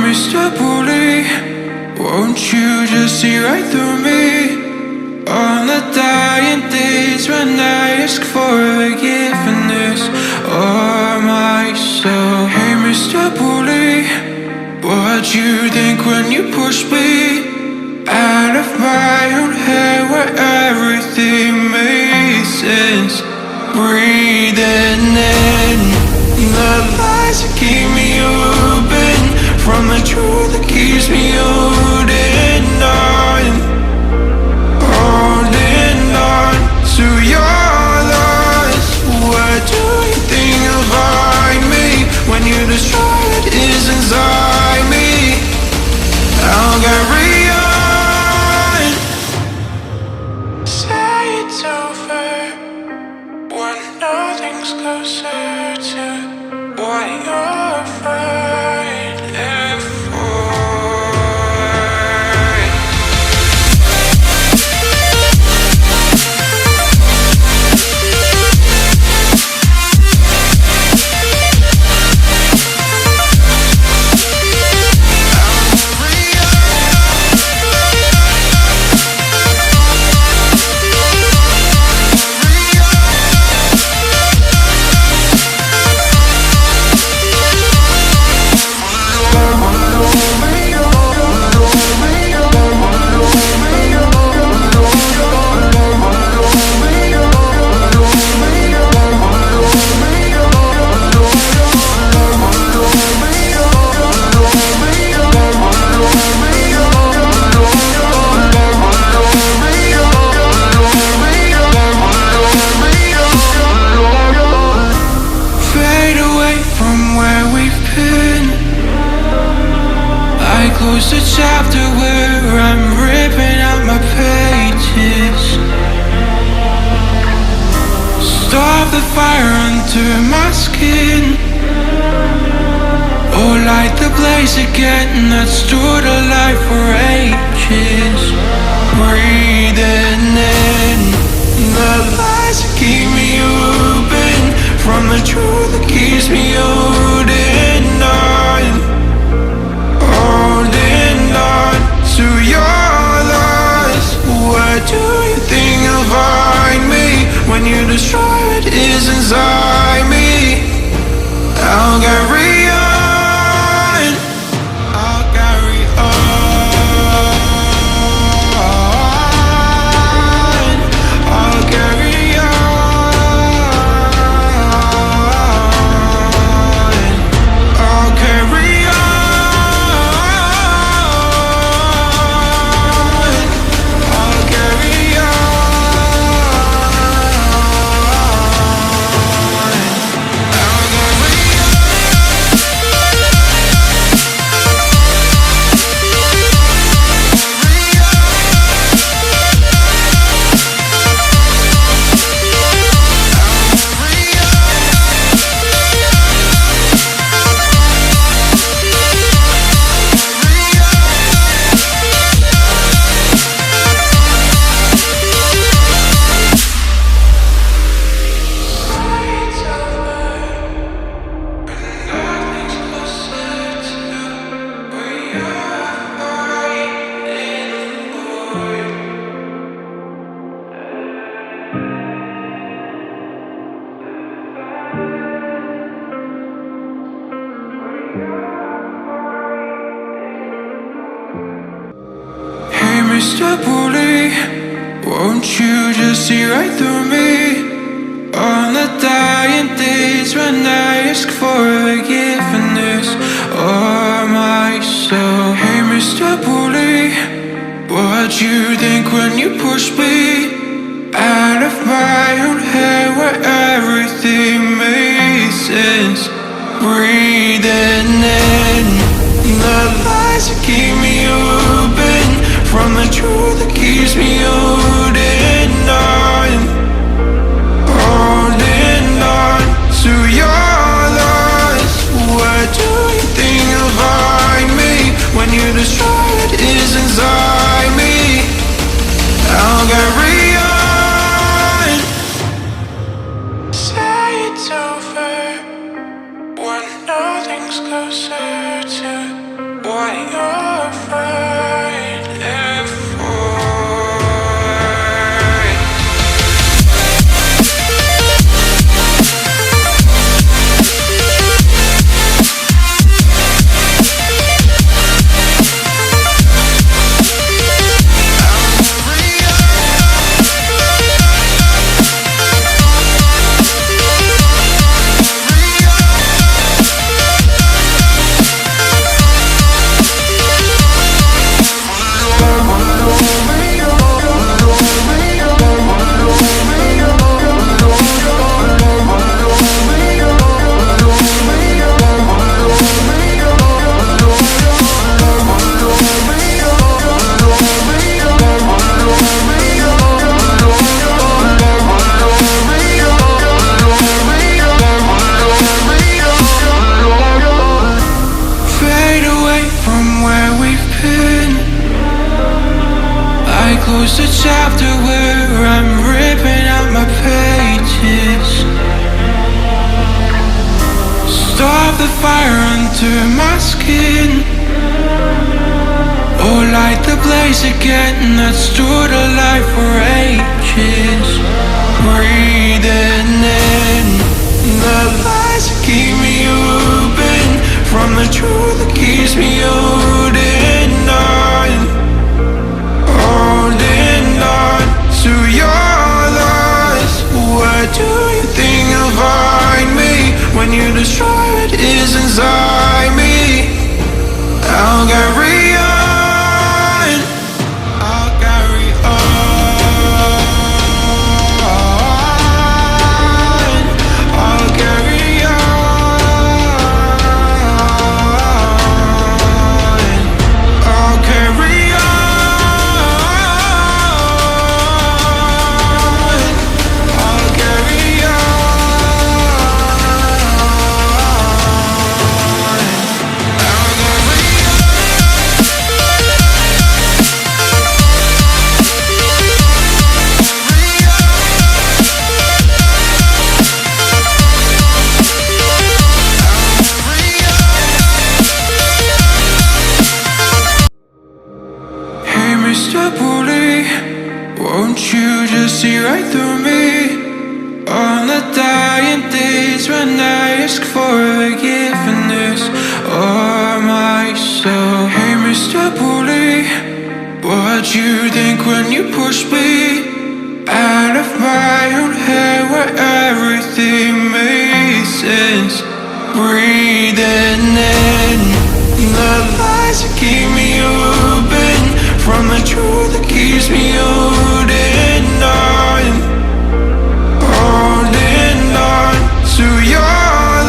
Mr. Bully, won't you just see right through me? On the dying days when I ask for forgiveness or myself. Hey Mr. Bully, what you think when you push me out of my own head where everything made sense? Breathing in the lies that keep me open from the truth that keeps me holding on, holding on to your loss. What do you think you'll find me when you destroy what is inside me? I'll carry on. Say it's over when nothing's closer to what you're fighting for. Close the chapter where I'm ripping out my pages. Stop the fire under my skin, or light the blaze again that stood alive for ages. Breathing in the lies that keep me open from the truth that keeps me holding on, holding on to your loss. What do you think you'll find me when you destroy what is inside me? I'll carry on, I'll carry on, I'll carry on, I'll carry on. Mr. Bully, won't you just see right through me? On the dying days when I ask for forgiveness or myself. Hey Mr. Bully, what you think when you push me out of my own head where everything made sense? Breathing in the lies that keep me open from the truth that keeps me holding on, holding on to your loss. What do you think you'll find me when you destroy what is inside me? I'll carry on. Say it's over when nothing's closer to what you're fighting for. Close the chapter where I'm ripping out my pages. Stop the fire under my skin. Oh, light the blaze again that stood alive for ages. Breathing in the lies that keep me open from the truth that keeps me holding on. Holding on to your lies. Where do you think you'll find me when you destroy what is inside me? I'll carry on. I'll carry on. I'll carry on. I'll carry on. Mr. Bully, won't you just see right through me? On the dying days when I ask for forgiveness or my soul. Hey Mr. Bully, what'd you think when you pushed me out of my own head where everything made sense? Breathing in the lies that keep me open from the truth that keeps me holding on. Holding on to your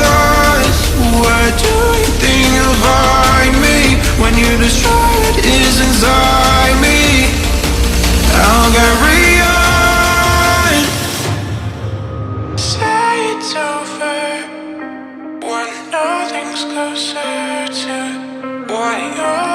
lies. Where do you think you'll find me when you destroy what is inside me? I'll carry on. Say it's over when nothing's closer to what you're